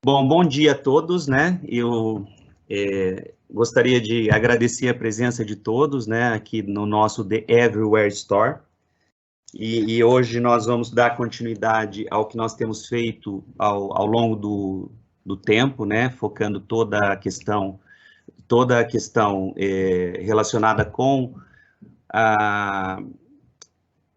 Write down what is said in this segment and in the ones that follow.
Bom dia a todos, né? Eu gostaria de agradecer a presença de todos, né, aqui no nosso The Everywhere Store. E hoje nós vamos dar continuidade ao que nós temos feito ao longo do tempo, né, focando toda a questão relacionada com a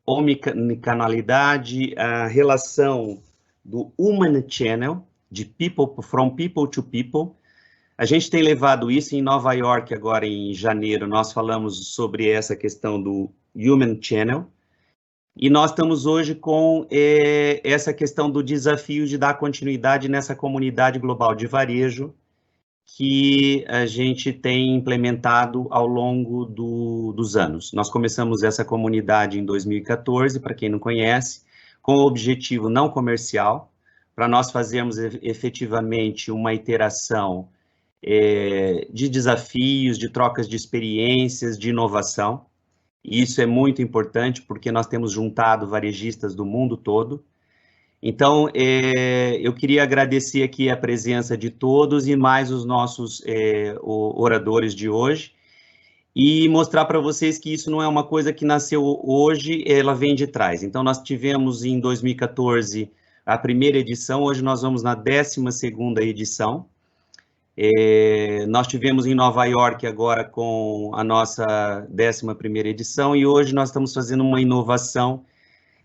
omnicanalidade, a relação do Human Channel, de people, from people to people. A gente tem levado isso em Nova York agora em janeiro, nós falamos sobre essa questão do Human Channel, e nós estamos hoje com essa questão do desafio de dar continuidade nessa comunidade global de varejo que a gente tem implementado ao longo dos anos. Nós começamos essa comunidade em 2014, para quem não conhece, com o objetivo não comercial, para nós fazermos efetivamente uma iteração de desafios, de trocas de experiências, de inovação. E isso é muito importante, porque nós temos juntado varejistas do mundo todo. Então, eu queria agradecer aqui a presença de todos e mais os nossos oradores de hoje, e mostrar para vocês que isso não é uma coisa que nasceu hoje, ela vem de trás. Então, nós tivemos em 2014 a primeira edição, hoje nós vamos na 12ª edição. Nós tivemos em Nova York agora com a nossa 11ª edição, e hoje nós estamos fazendo uma inovação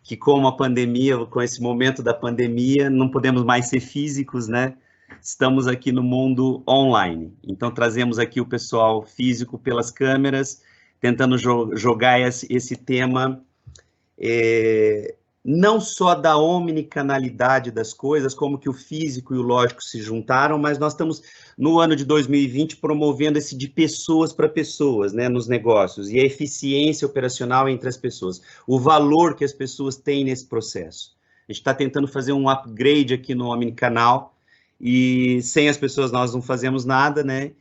que, como a pandemia, com esse momento da pandemia, não podemos mais ser físicos, né? Estamos aqui no mundo online. Então, trazemos aqui o pessoal físico pelas câmeras, tentando jogar esse tema, não só da omnicanalidade das coisas, como que o físico e o lógico se juntaram, mas nós estamos, no ano de 2020, promovendo esse de pessoas para pessoas, né, nos negócios, e a eficiência operacional entre as pessoas, o valor que as pessoas têm nesse processo. A gente está tentando fazer um upgrade aqui no omnicanal, e sem as pessoas nós não fazemos nada, né,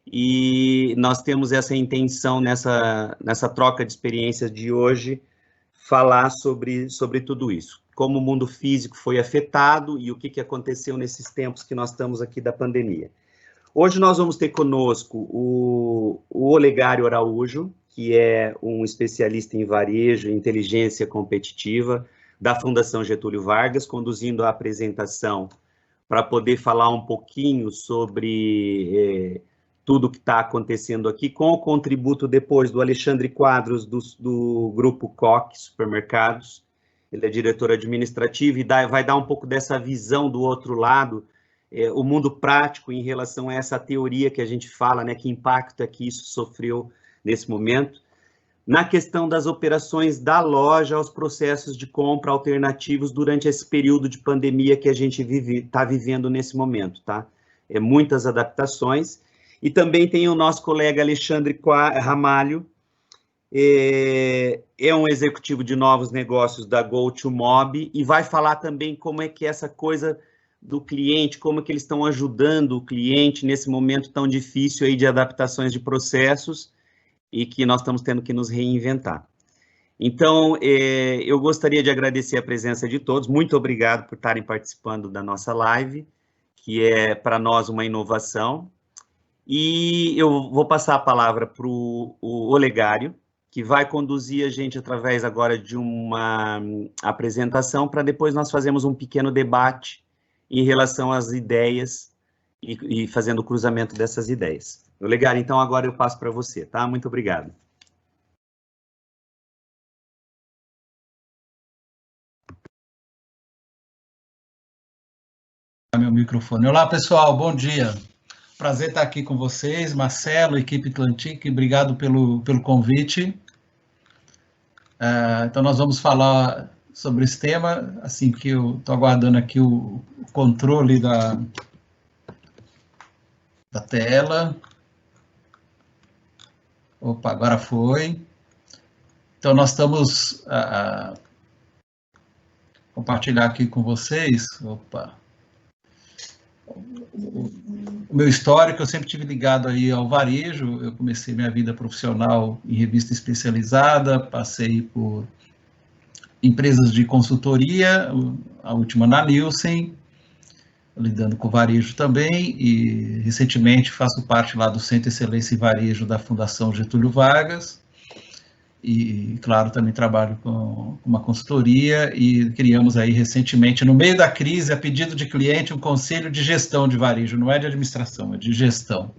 e nós temos essa intenção nessa troca de experiências de hoje, falar sobre tudo isso, como o mundo físico foi afetado e o que aconteceu nesses tempos que nós estamos aqui da pandemia. Hoje nós vamos ter conosco o Olegário Araújo, que é um especialista em varejo e inteligência competitiva da Fundação Getúlio Vargas, conduzindo a apresentação para poder falar um pouquinho sobre tudo que está acontecendo aqui, com o contributo depois do Alexandre Quadros, do Grupo Coque Supermercados. Ele é diretor administrativo e vai dar um pouco dessa visão do outro lado, o mundo prático em relação a essa teoria que a gente fala, né, que impacto é que isso sofreu nesse momento, na questão das operações da loja aos processos de compra alternativos durante esse período de pandemia que a gente está vivendo nesse momento, tá? Muitas adaptações. E também tem o nosso colega Alexandre Ramalho, é um executivo de novos negócios da GoToMob, e vai falar também como é que essa coisa do cliente, como é que eles estão ajudando o cliente nesse momento tão difícil aí de adaptações de processos, e que nós estamos tendo que nos reinventar. Então, eu gostaria de agradecer a presença de todos, muito obrigado por estarem participando da nossa live, que é para nós uma inovação. E eu vou passar a palavra para o Olegário, que vai conduzir a gente através agora de uma apresentação, para depois nós fazermos um pequeno debate em relação às ideias e fazendo o cruzamento dessas ideias. Olegário, então agora eu passo para você, tá? Muito obrigado. Meu microfone. Olá, pessoal, bom dia. Prazer estar aqui com vocês, Marcelo, equipe Atlantic, obrigado pelo convite. Então, nós vamos falar sobre esse tema, assim que eu estou aguardando aqui o controle da tela. Opa, agora foi. Então, nós estamos compartilhar aqui com vocês. Opa. O meu histórico, eu sempre tive ligado aí ao varejo. Eu comecei minha vida profissional em revista especializada, passei por empresas de consultoria, a última na Nielsen, lidando com varejo também, e recentemente faço parte lá do Centro de Excelência em Varejo da Fundação Getúlio Vargas, e, claro, também trabalho com uma consultoria, e criamos aí recentemente, no meio da crise, a pedido de cliente, um conselho de gestão de varejo, não é de administração, é de gestão.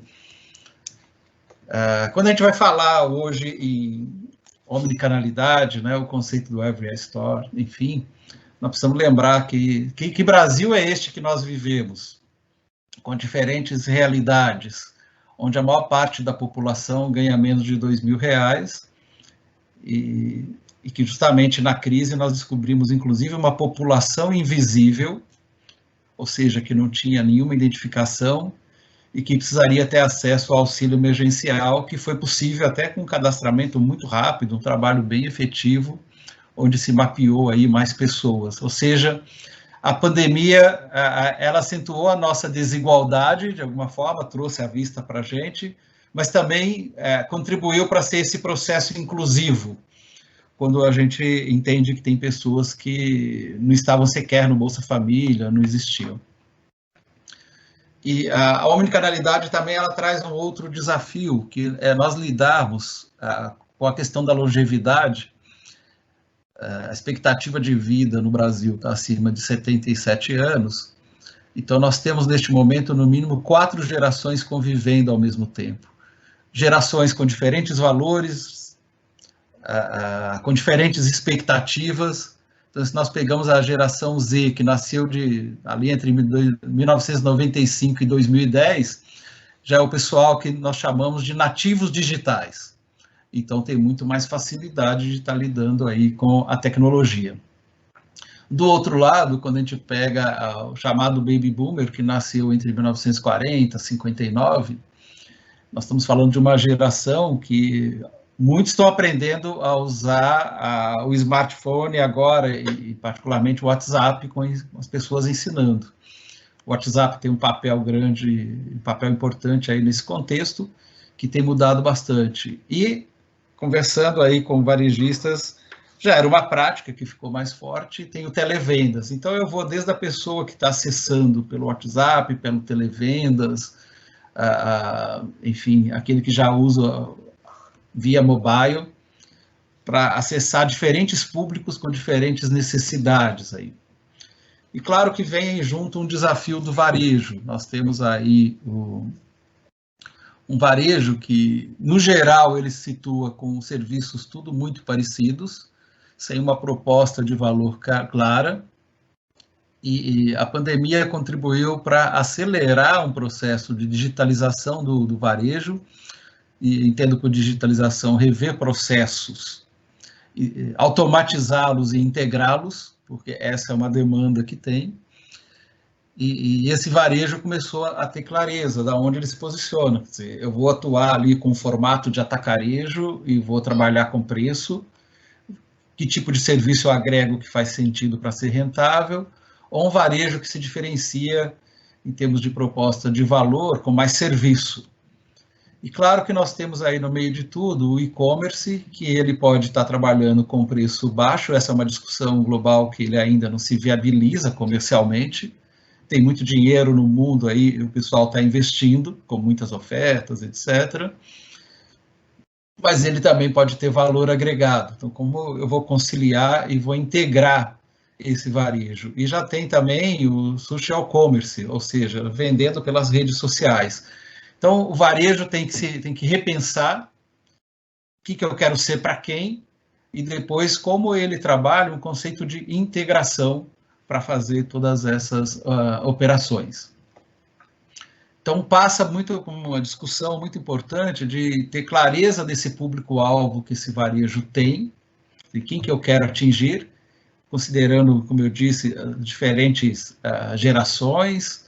Quando a gente vai falar hoje em omnicanalidade, né, o conceito do Every Store, enfim, nós precisamos lembrar que Brasil é este que nós vivemos, com diferentes realidades, onde a maior parte da população ganha menos de R$2.000, e que justamente na crise nós descobrimos, inclusive, uma população invisível, ou seja, que não tinha nenhuma identificação e que precisaria ter acesso ao auxílio emergencial, que foi possível até com um cadastramento muito rápido, um trabalho bem efetivo, onde se mapeou aí mais pessoas. Ou seja, a pandemia, ela acentuou a nossa desigualdade, de alguma forma, trouxe à vista para a gente, mas também contribuiu para ser esse processo inclusivo, quando a gente entende que tem pessoas que não estavam sequer no Bolsa Família, não existiam. E a omnicanalidade também ela traz um outro desafio, que é nós lidarmos com a questão da longevidade. A expectativa de vida no Brasil está acima de 77 anos, então nós temos neste momento no mínimo 4 gerações convivendo ao mesmo tempo. Gerações com diferentes valores, com diferentes expectativas. Então, se nós pegamos a geração Z, que nasceu ali entre 1995 e 2010, já é o pessoal que nós chamamos de nativos digitais. Então, tem muito mais facilidade de estar lidando aí com a tecnologia. Do outro lado, quando a gente pega o chamado Baby Boomer, que nasceu entre 1940 e 59, nós estamos falando de uma geração que muitos estão aprendendo a usar o smartphone agora, e particularmente o WhatsApp, com as pessoas ensinando. O WhatsApp tem um papel grande, um papel importante aí nesse contexto, que tem mudado bastante. E, conversando aí com varejistas, já era uma prática que ficou mais forte, tem o televendas. Então, eu vou desde a pessoa que está acessando pelo WhatsApp, pelo televendas, enfim, aquele que já usa via mobile, para acessar diferentes públicos com diferentes necessidades aí. E claro que vem junto um desafio do varejo. Nós temos aí um varejo que, no geral, ele se situa com serviços tudo muito parecidos, sem uma proposta de valor clara, e a pandemia contribuiu para acelerar um processo de digitalização do varejo, e entendo por digitalização rever processos, automatizá-los e integrá-los, porque essa é uma demanda que tem, e esse varejo começou a ter clareza de onde ele se posiciona. Quer dizer, eu vou atuar ali com formato de atacarejo e vou trabalhar com preço, que tipo de serviço eu agrego que faz sentido para ser rentável, ou um varejo que se diferencia em termos de proposta de valor com mais serviço. E claro que nós temos aí no meio de tudo o e-commerce, que ele pode estar trabalhando com preço baixo, essa é uma discussão global que ele ainda não se viabiliza comercialmente, tem muito dinheiro no mundo aí, o pessoal está investindo, com muitas ofertas, etc. Mas ele também pode ter valor agregado. Então, como eu vou conciliar e vou integrar esse varejo? E já tem também o social commerce, ou seja, vendendo pelas redes sociais. Então, o varejo tem que repensar o que eu quero ser para quem, e depois como ele trabalha um conceito de integração para fazer todas essas operações. Então, passa muito com uma discussão muito importante de ter clareza desse público-alvo que esse varejo tem, de quem que eu quero atingir, considerando, como eu disse, diferentes gerações,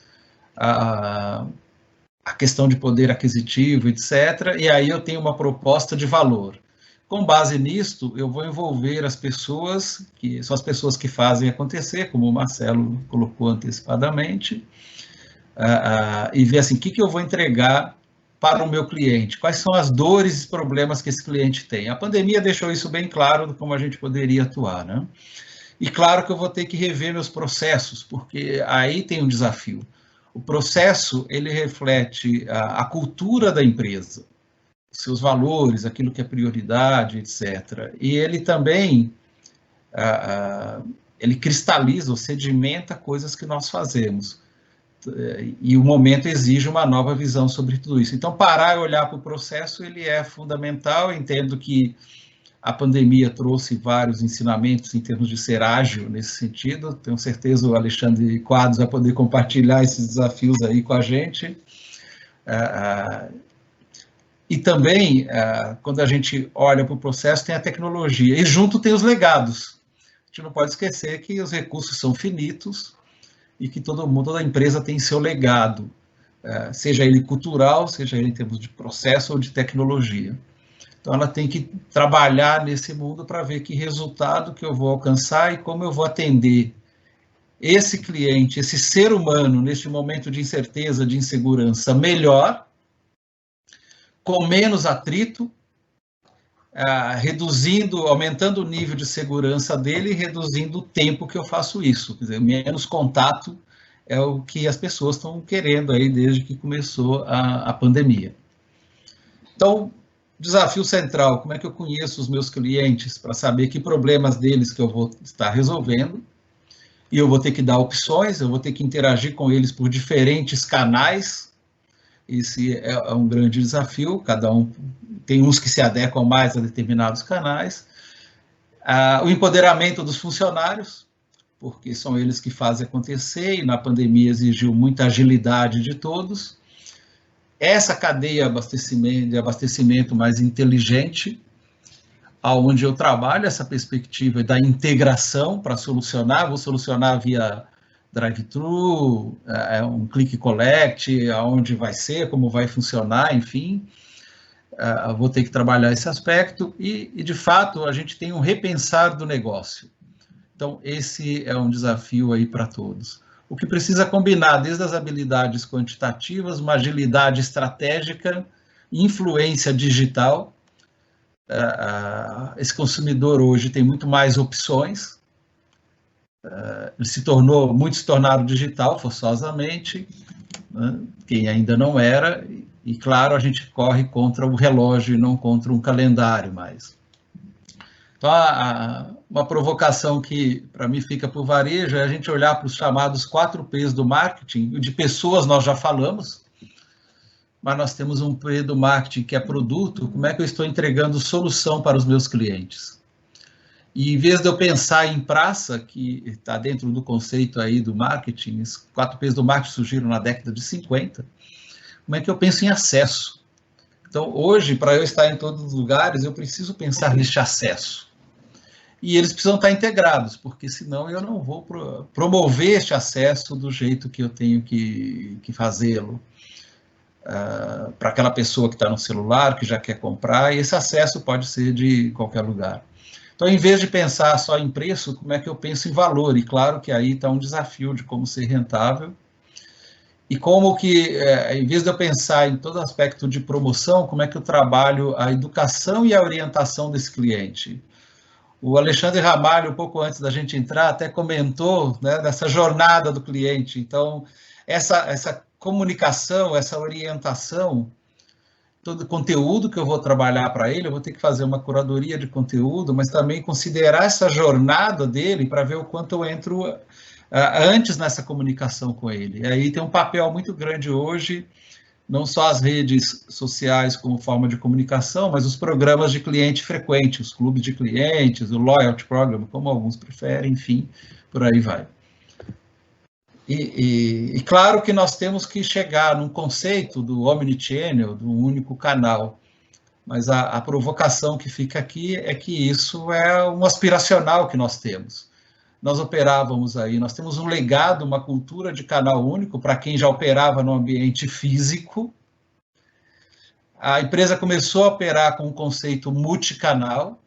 a questão de poder aquisitivo, etc. E aí eu tenho uma proposta de valor. Com base nisto, eu vou envolver as pessoas, que são as pessoas que fazem acontecer, como o Marcelo colocou antecipadamente, e ver assim, o que eu vou entregar para o meu cliente, quais são as dores e problemas que esse cliente tem. A pandemia deixou isso bem claro de como a gente poderia atuar, né? E claro que eu vou ter que rever meus processos, porque aí tem um desafio. O processo, ele reflete a cultura da empresa, seus valores, aquilo que é prioridade, etc. E ele também, ele cristaliza ou sedimenta coisas que nós fazemos. E o momento exige uma nova visão sobre tudo isso. Então, parar e olhar para o processo, ele é fundamental. Eu entendo que a pandemia trouxe vários ensinamentos em termos de ser ágil nesse sentido. Tenho certeza o Alexandre Quadros vai poder compartilhar esses desafios aí com a gente. E também, quando a gente olha para o processo, tem a tecnologia. E junto tem os legados. A gente não pode esquecer que os recursos são finitos e que toda empresa tem seu legado, seja ele cultural, seja ele em termos de processo ou de tecnologia. Então, ela tem que trabalhar nesse mundo para ver que resultado que eu vou alcançar e como eu vou atender esse cliente, esse ser humano, neste momento de incerteza, de insegurança, melhor, com menos atrito, aumentando o nível de segurança dele e reduzindo o tempo que eu faço isso. Quer dizer, menos contato é o que as pessoas estão querendo aí desde que começou a pandemia. Então, desafio central, como é que eu conheço os meus clientes para saber que problemas deles que eu vou estar resolvendo, e eu vou ter que dar opções, eu vou ter que interagir com eles por diferentes canais. Esse é um grande desafio, cada um tem uns que se adequam mais a determinados canais. O empoderamento dos funcionários, porque são eles que fazem acontecer, e na pandemia exigiu muita agilidade de todos. Essa cadeia de abastecimento mais inteligente, onde eu trabalho essa perspectiva da integração para solucionar, vou solucionar via drive-thru, um click collect, aonde vai ser, como vai funcionar, enfim, vou ter que trabalhar esse aspecto e, de fato, a gente tem um repensar do negócio. Então, esse é um desafio aí para todos. O que precisa combinar, desde as habilidades quantitativas, uma agilidade estratégica, influência digital. Esse consumidor hoje tem muito mais opções, muitos se tornaram digital forçosamente, né? Quem ainda não era, e claro, a gente corre contra o relógio e não contra um calendário mais. Então, uma provocação que, para mim, fica por varejo é a gente olhar para os chamados 4 Ps do marketing. De pessoas nós já falamos, mas nós temos um P do marketing que é produto. Como é que eu estou entregando solução para os meus clientes? E, em vez de eu pensar em praça, que está dentro do conceito aí do marketing, os 4 Ps do marketing surgiram na década de 50, como é que eu penso em acesso? Então, hoje, para eu estar em todos os lugares, eu preciso pensar neste acesso. E eles precisam estar integrados, porque senão eu não vou promover este acesso do jeito que eu tenho que fazê-lo. Para aquela pessoa que está no celular, que já quer comprar, e esse acesso pode ser de qualquer lugar. Então, em vez de pensar só em preço, como é que eu penso em valor? E claro que aí está um desafio de como ser rentável. E como que, em vez de eu pensar em todo aspecto de promoção, como é que eu trabalho a educação e a orientação desse cliente? O Alexandre Ramalho, um pouco antes da gente entrar, até comentou, né, dessa jornada do cliente. Então, essa comunicação, essa orientação, todo o conteúdo que eu vou trabalhar para ele, eu vou ter que fazer uma curadoria de conteúdo, mas também considerar essa jornada dele para ver o quanto eu entro antes nessa comunicação com ele. E aí tem um papel muito grande hoje, não só as redes sociais como forma de comunicação, mas os programas de cliente frequente, os clubes de clientes, o loyalty program, como alguns preferem, enfim, por aí vai. E claro que nós temos que chegar num conceito do omnichannel, do único canal, mas a provocação que fica aqui é que isso é um aspiracional que nós temos. Nós operávamos aí, nós temos um legado, uma cultura de canal único para quem já operava no ambiente físico. A empresa começou a operar com um conceito multicanal,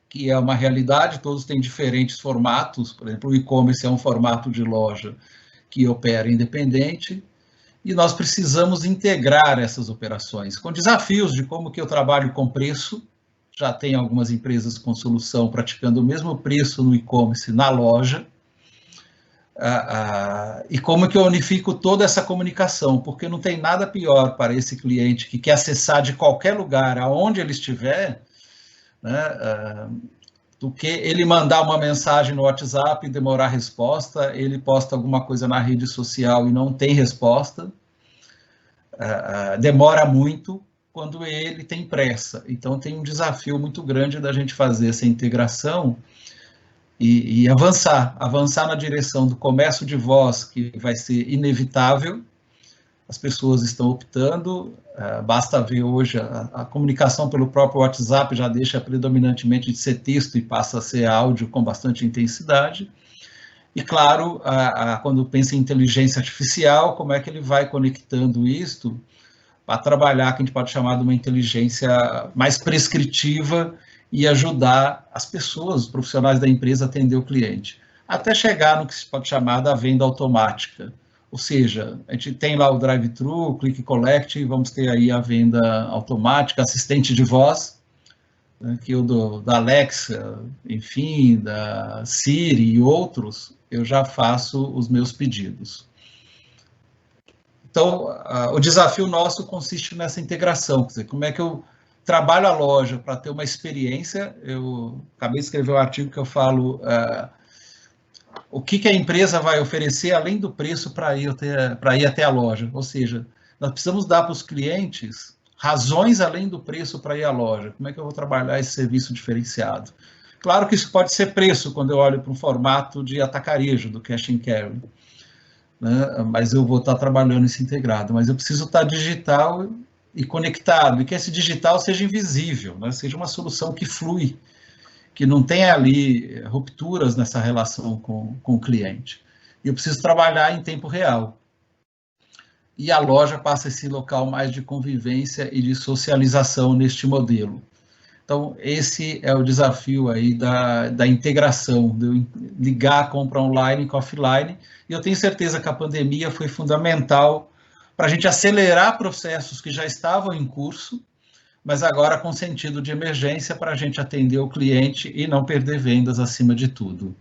que é uma realidade, todos têm diferentes formatos, por exemplo, o e-commerce é um formato de loja que opera independente, e nós precisamos integrar essas operações, com desafios de como que eu trabalho com preço. Já tem algumas empresas com solução praticando o mesmo preço no e-commerce na loja, E como que eu unifico toda essa comunicação, porque não tem nada pior para esse cliente que quer acessar de qualquer lugar, aonde ele estiver, né, do que ele mandar uma mensagem no WhatsApp e demorar a resposta, ele posta alguma coisa na rede social e não tem resposta, demora muito quando ele tem pressa. Então tem um desafio muito grande da gente fazer essa integração e avançar na direção do comércio de voz, que vai ser inevitável. As pessoas estão optando, basta ver hoje a comunicação pelo próprio WhatsApp já deixa predominantemente de ser texto e passa a ser áudio com bastante intensidade. E, claro, quando pensa em inteligência artificial, como é que ele vai conectando isto para trabalhar, que a gente pode chamar de uma inteligência mais prescritiva e ajudar as pessoas, os profissionais da empresa a atender o cliente, até chegar no que se pode chamar da venda automática. Ou seja, a gente tem lá o drive-thru, click collect, vamos ter aí a venda automática, assistente de voz, né, que eu da Alexa, enfim, da Siri e outros, eu já faço os meus pedidos. Então, o desafio nosso consiste nessa integração, quer dizer, como é que eu trabalho a loja para ter uma experiência. Eu acabei de escrever um artigo que eu falo o que a empresa vai oferecer além do preço para ir até a loja. Ou seja, nós precisamos dar para os clientes razões além do preço para ir à loja. Como é que eu vou trabalhar esse serviço diferenciado? Claro que isso pode ser preço quando eu olho para um formato de atacarejo, do cash and carry, né? Mas eu vou estar trabalhando isso integrado. Mas eu preciso estar digital e conectado, e que esse digital seja invisível, né? Seja uma solução que flui, que não tenha ali rupturas nessa relação com o cliente. E eu preciso trabalhar em tempo real. E a loja passa esse local mais de convivência e de socialização neste modelo. Então, esse é o desafio aí da integração, de eu ligar a compra online com offline, e eu tenho certeza que a pandemia foi fundamental para a gente acelerar processos que já estavam em curso, mas agora com sentido de emergência para a gente atender o cliente e não perder vendas acima de tudo.